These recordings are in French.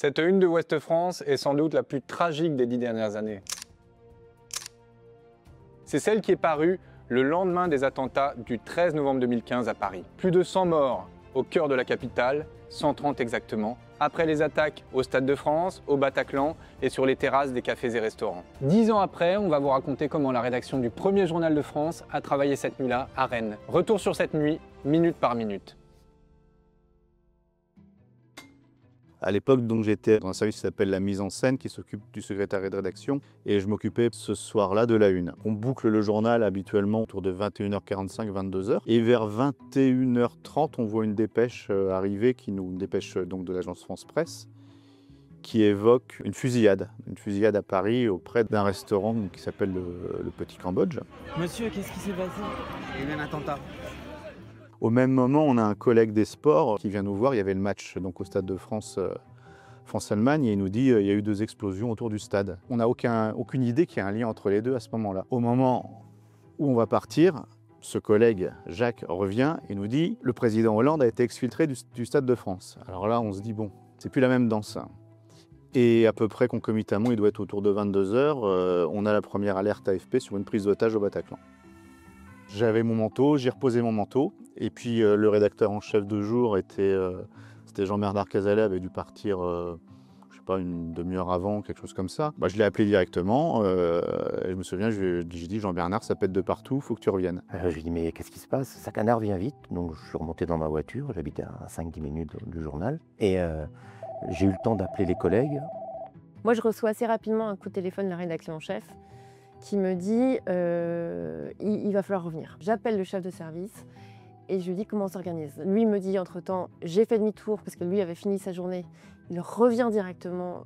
Cette une de Ouest France est sans doute la plus tragique des 10 dernières années. C'est celle qui est parue le lendemain des attentats du 13 novembre 2015 à Paris. Plus de 100 morts au cœur de la capitale, 130 exactement, après les attaques au Stade de France, au Bataclan et sur les terrasses des cafés et restaurants. 10 ans après, on va vous raconter comment la rédaction du premier journal de France a travaillé cette nuit-là à Rennes. Retour sur cette nuit, minute par minute. À l'époque, donc, j'étais dans un service qui s'appelle la mise en scène, qui s'occupe du secrétariat de rédaction, et je m'occupais ce soir-là de la une. On boucle le journal habituellement autour de 21h45, 22h, et vers 21h30, on voit une dépêche arriver, une dépêche donc de l'agence France Presse, qui évoque une fusillade à Paris auprès d'un restaurant qui s'appelle le Petit Cambodge. Monsieur, qu'est-ce qui s'est passé? Il y a eu un attentat. Au même moment, on a un collègue des sports qui vient nous voir. Il y avait le match donc, au Stade de France, France-Allemagne, et il nous dit il y a eu 2 explosions autour du stade. On n'a aucune idée qu'il y a un lien entre les deux à ce moment-là. Au moment où on va partir, ce collègue, Jacques, revient et nous dit le président Hollande a été exfiltré du Stade de France. Alors là, on se dit bon, c'est plus la même danse. Et à peu près concomitamment, il doit être autour de 22h, on a la première alerte AFP sur une prise d'otage au Bataclan. J'avais mon manteau, j'ai reposé mon manteau, et puis le rédacteur en chef de jour c'était Jean-Bernard Cazalet, avait dû partir, je sais pas, une demi-heure avant, quelque chose comme ça. Je l'ai appelé directement, et je me souviens, j'ai dit Jean-Bernard, ça pète de partout, faut que tu reviennes. Je lui ai dit mais qu'est-ce qui se passe? Ça canard vient vite, donc je suis remonté dans ma voiture, j'habitais à 5-10 minutes du journal, et j'ai eu le temps d'appeler les collègues. Moi je reçois assez rapidement un coup de téléphone de la rédaction en chef, qui me dit il va falloir revenir. J'appelle le chef de service et je lui dis comment on s'organise. Lui me dit entre-temps, j'ai fait demi-tour parce que lui avait fini sa journée. Il revient directement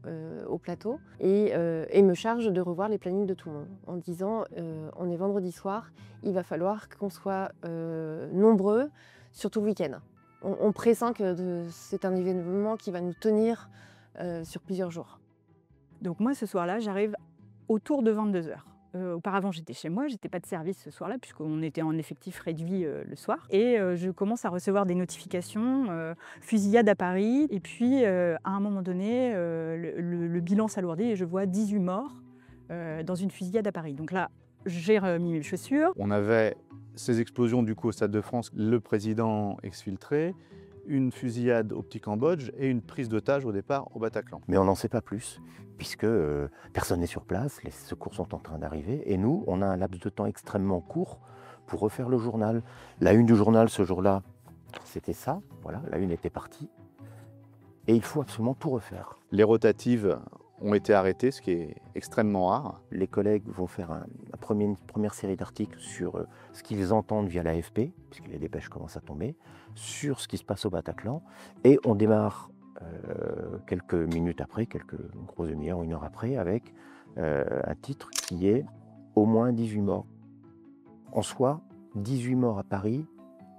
au plateau et me charge de revoir les plannings de tout le monde en disant on est vendredi soir, il va falloir qu'on soit nombreux, surtout le week-end. On pressent que c'est un événement qui va nous tenir sur plusieurs jours. Donc moi ce soir-là, j'arrive autour de 22h. Auparavant, j'étais chez moi, j'étais pas de service ce soir-là, puisqu'on était en effectif réduit le soir. Et je commence à recevoir des notifications, fusillade à Paris. Et puis, à un moment donné, le bilan s'alourdit et je vois 18 morts dans une fusillade à Paris. Donc là, j'ai remis mes chaussures. On avait ces explosions du coup au Stade de France, le président exfiltré, une fusillade au Petit Cambodge et une prise d'otage au départ au Bataclan. Mais on n'en sait pas plus, puisque personne n'est sur place, les secours sont en train d'arriver, et nous, on a un laps de temps extrêmement court pour refaire le journal. La une du journal ce jour-là, c'était ça, voilà, la une était partie, et il faut absolument tout refaire. Les rotatives ont été arrêtées, ce qui est extrêmement rare. Les collègues vont faire une première série d'articles sur ce qu'ils entendent via l'AFP, puisque les dépêches commencent à tomber, sur ce qui se passe au Bataclan, et on démarre quelques minutes après, quelques grosses demi-heures ou 1 heure après, avec un titre qui est « Au moins 18 morts ». En soi, 18 morts à Paris,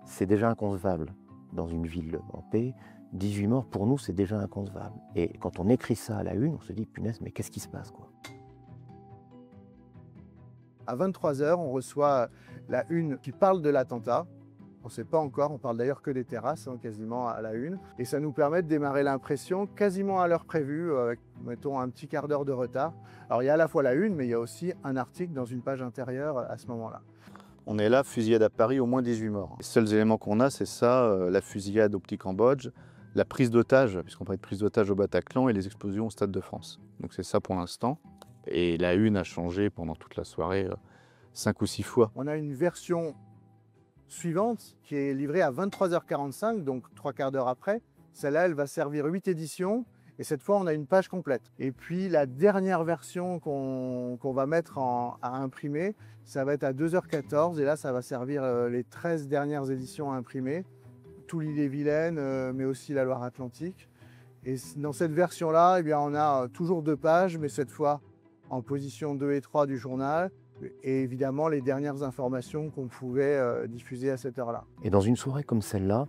c'est déjà inconcevable dans une ville en paix. 18 morts, pour nous, c'est déjà inconcevable. Et quand on écrit ça à la une, on se dit, punaise, mais qu'est-ce qui se passe, quoi? À 23h, on reçoit la une qui parle de l'attentat. On ne sait pas encore, on parle d'ailleurs que des terrasses, quasiment à la une. Et ça nous permet de démarrer l'impression quasiment à l'heure prévue, avec, mettons, un petit quart d'heure de retard. Alors il y a à la fois la une, mais il y a aussi un article dans une page intérieure à ce moment-là. On est là, fusillade à Paris, au moins 18 morts. Les seuls éléments qu'on a, c'est ça, la fusillade au Petit Cambodge, la prise d'otage, puisqu'on parlait de prise d'otage au Bataclan, et les explosions au Stade de France. Donc c'est ça pour l'instant. Et la une a changé pendant toute la soirée 5 ou 6 fois. On a une version suivante qui est livrée à 23h45, donc 3 quarts d'heure après. Celle-là, elle va servir 8 éditions, et cette fois, on a une page complète. Et puis la dernière version qu'on va mettre à imprimer, ça va être à 2h14, et là, ça va servir les 13 dernières éditions à imprimer. Tout l'Ille-et-Vilaine, mais aussi la Loire-Atlantique. Et dans cette version-là, eh bien, on a toujours 2 pages, mais cette fois en position 2 et 3 du journal, et évidemment les dernières informations qu'on pouvait diffuser à cette heure-là. Et dans une soirée comme celle-là,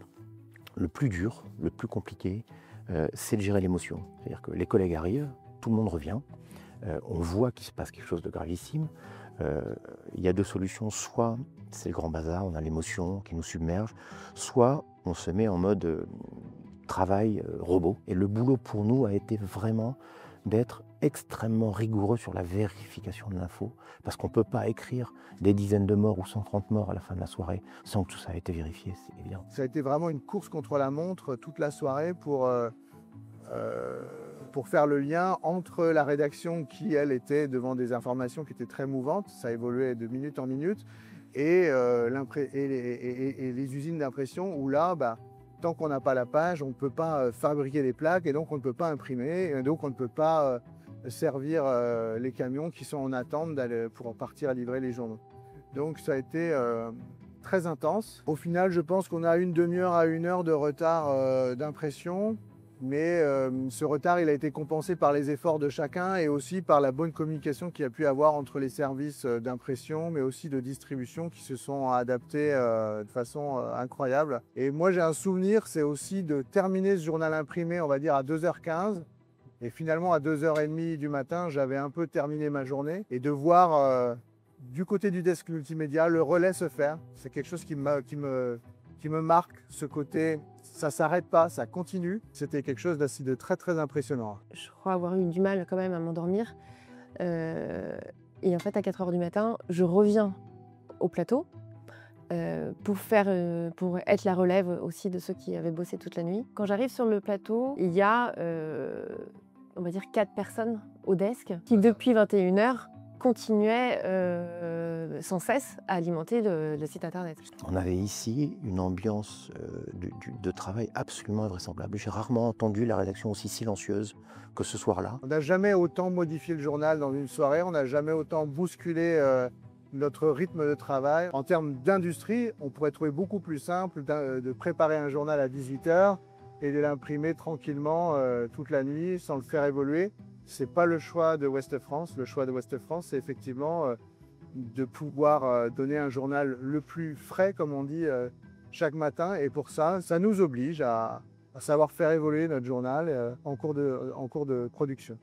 le plus dur, le plus compliqué, c'est de gérer l'émotion. C'est-à-dire que les collègues arrivent, tout le monde revient, on voit qu'il se passe quelque chose de gravissime. Il y a 2 solutions, soit c'est le grand bazar, on a l'émotion qui nous submerge, soit on se met en mode travail robot. Et le boulot pour nous a été vraiment d'être extrêmement rigoureux sur la vérification de l'info, parce qu'on ne peut pas écrire des dizaines de morts ou 130 morts à la fin de la soirée sans que tout ça ait été vérifié, c'est évident. Ça a été vraiment une course contre la montre toute la soirée pour faire le lien entre la rédaction qui, elle, était devant des informations qui étaient très mouvantes, ça évoluait de minute en minute, et les usines d'impression où là, tant qu'on n'a pas la page, on ne peut pas fabriquer des plaques et donc on ne peut pas imprimer, et donc on ne peut pas servir les camions qui sont en attente pour partir livrer les journaux. Donc ça a été très intense. Au final, je pense qu'on a une demi-heure à 1 heure de retard d'impression, mais ce retard il a été compensé par les efforts de chacun et aussi par la bonne communication qu'il y a pu avoir entre les services d'impression, mais aussi de distribution qui se sont adaptés de façon incroyable. Et moi j'ai un souvenir, c'est aussi de terminer ce journal imprimé, on va dire à 2h15, et finalement à 2h30 du matin, j'avais un peu terminé ma journée, et de voir du côté du desk multimédia le relais se faire, c'est quelque chose qui me marque, ce côté, ça s'arrête pas, ça continue. C'était quelque chose de très très impressionnant. Je crois avoir eu du mal quand même à m'endormir. Et en fait, à 4h du matin, je reviens au plateau pour être la relève aussi de ceux qui avaient bossé toute la nuit. Quand j'arrive sur le plateau, il y a, on va dire, 4 personnes au desk qui, depuis 21h, continuait sans cesse à alimenter le site internet. On avait ici une ambiance de travail absolument invraisemblable. J'ai rarement entendu la rédaction aussi silencieuse que ce soir-là. On n'a jamais autant modifié le journal dans une soirée, on n'a jamais autant bousculé notre rythme de travail. En termes d'industrie, on pourrait trouver beaucoup plus simple de préparer un journal à 18h et de l'imprimer tranquillement toute la nuit sans le faire évoluer. Ce n'est pas le choix de Ouest France. Le choix de Ouest France, c'est effectivement de pouvoir donner un journal le plus frais, comme on dit, chaque matin. Et pour ça, ça nous oblige à savoir faire évoluer notre journal en cours de production.